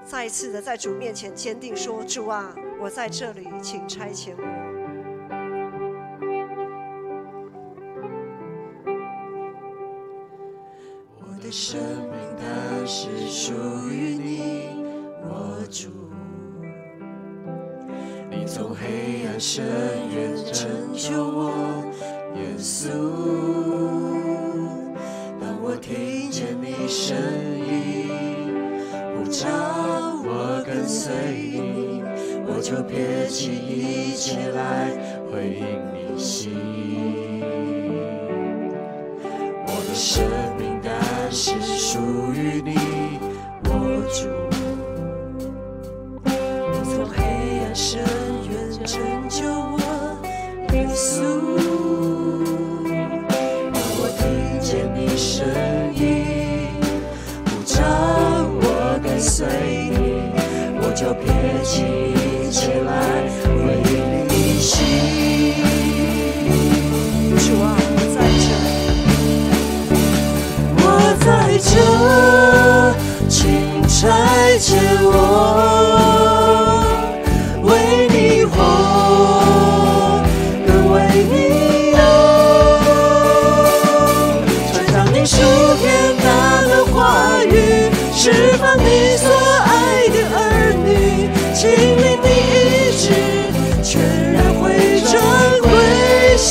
再一次的在主面前坚定说：主啊，我在这里，请差遣我。我的生命它是属于你，我主。你从黑暗深渊拯救我，耶稣。当我听见你声音，呼召我跟随你，我我就撇弃一切来回应你心。我的生命但是属于你，我主。你从黑暗深渊拯救我，耶稣。让我听见你声音，呼召我跟随你，我就撇弃一切来回应你心。主啊，我在这，请差遣我，为你活，更为你有，传讲你属天大的话语，释放你所爱的儿女，经历你医治，全然回转归向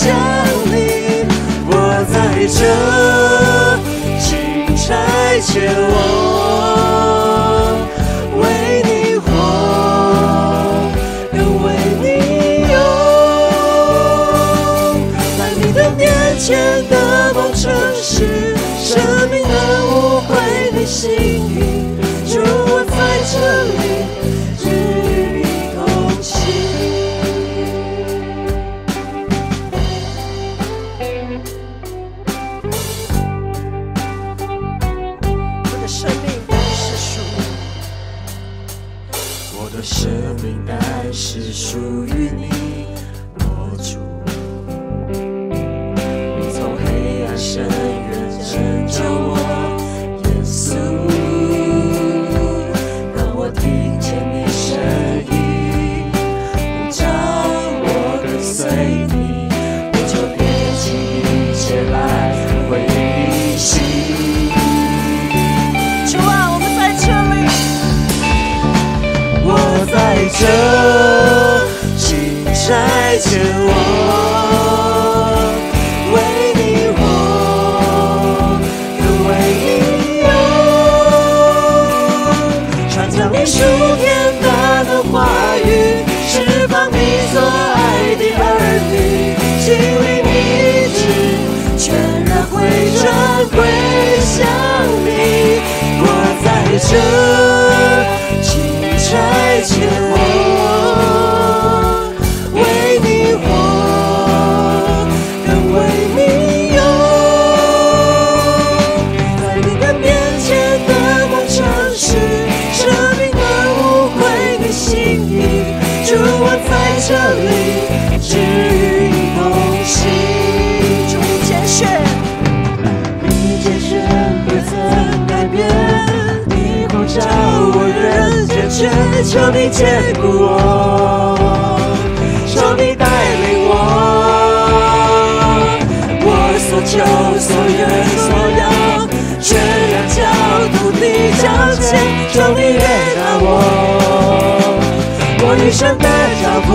你。我在这，请差遣我，为你活，更为你有，在你的面前的梦城市，生命的无悔你心意，主我在这里，只与你同行。我的生命乃是属于你，我主。你从黑暗深渊拯救我，耶稣。让我听见你声音，呼召我跟随你，我就撇弃一切来回应你心。主啊，我们在这里。我在这，请差遣我，为你活，更为你有，传讲你属天大的话语，释放你所爱的儿女，经历你医治，全然回转归向你。我在这，差遣我，为你活，更为你有，在你的面前的梦城市，生命的无悔的心意，主我在这里，只与你同行。主你拣选，你拣选不曾改变，你呼召我人间追求你眷顾我，求你带领我，我所求所愿所要，全然交托你脚前，求你悦纳我一生的挑破。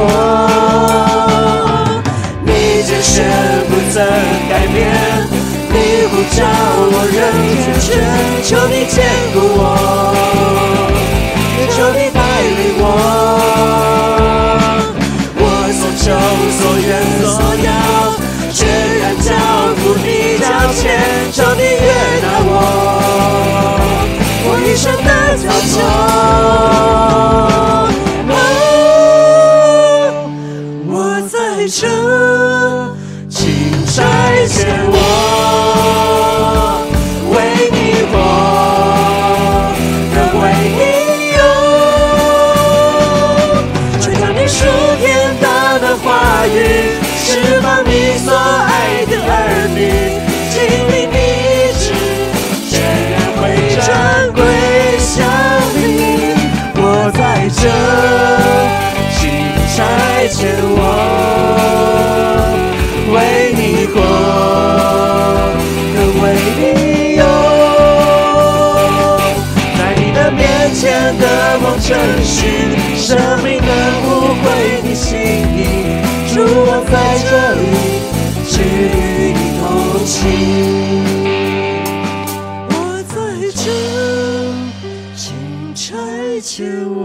你拣选不曾改变，你呼召我人间追求你眷顾我，求你带领我所求所愿所要，全然交付你脚前，求你悦纳我一生的交托。我在这，请差遣我，为你活，更为你属天大的话语，释放你所爱的儿女，经历你医治，全然回转归向你。我在这，请差遣我，为你活，更为你有，在你的面前的梦程序，生命的无悔的心意，主我在这里，只与你同行。我在这，请差遣我，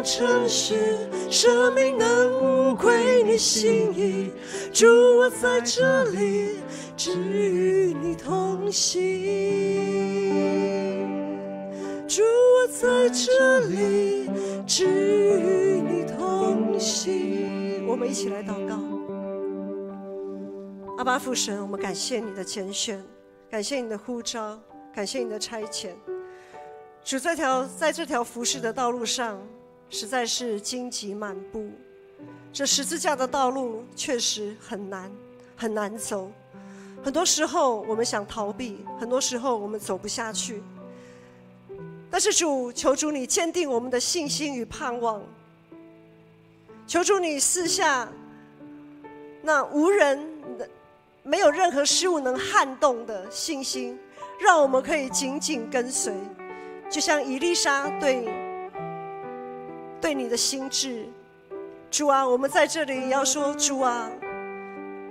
诚实，生命能无愧你心意。主，我在这里，只与你同行。主，我在这里，只与你同行。我们一起来祷告。阿爸父神，我们感谢你的拣选，感谢你的呼召，感谢你的差遣。主，在这条服事的道路上，实在是荆棘满布。这十字架的道路确实很难，很难走。很多时候我们想逃避，很多时候我们走不下去。但是主，求主你坚定我们的信心与盼望。求主你赐下那无人没有任何事物能撼动的信心，让我们可以紧紧跟随，就像以利沙对你的心志。主啊，我们在这里要说，主啊，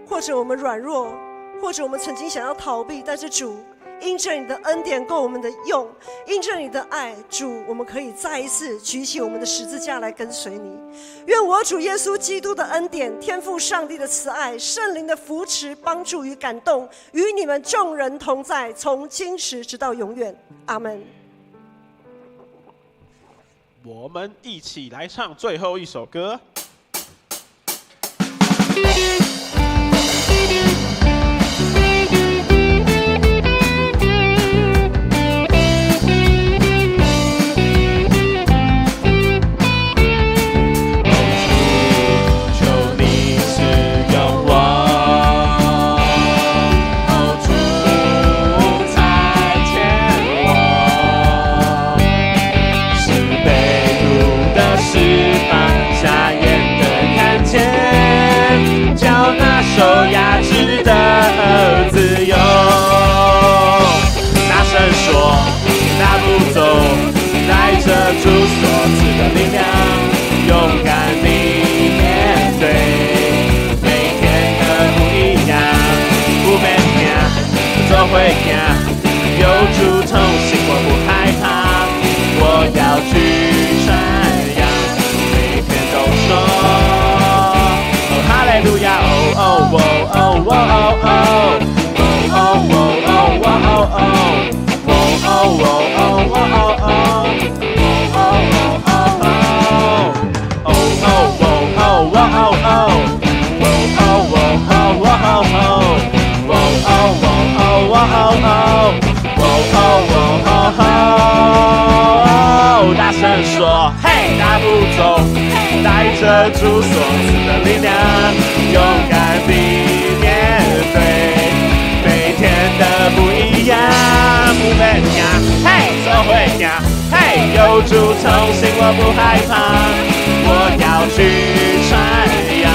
或者我们软弱，或者我们曾经想要逃避，但是主，因着你的恩典够我们的用，因着你的爱，主，我们可以再一次举起我们的十字架来跟随你。愿我主耶稣基督的恩典、天父上帝的慈爱、圣灵的扶持、帮助与感动，与你们众人同在，从今时直到永远。阿们。我们一起来唱最后一首歌。受压制的自由，大声说，大步走，带着主所赐的力量，勇敢地面对每天的不一样，不被怕，做会怕，有主同行，我不害怕，我要去传扬，每天都说。哈利路亚！哦哦哦哦哦哦哦哦哦哦大声说，嘿，大步走，带着主所赐的力量，勇敢地面对每天的不一样，不被怕，嘿，做会怕，嘿，有主同行，我不害怕，我要去传扬，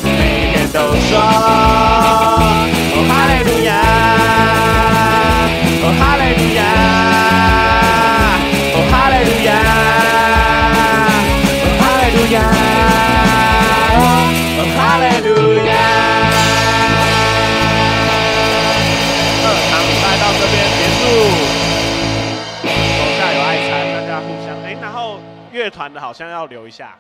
每天都说，哦哈利路亚，哦哈利路亚，哦哈利路亚，哦哈利路亚。哈利路亚！2场礼拜到这边结束，楼下有爱餐，大家互相然后乐团的好像要留一下。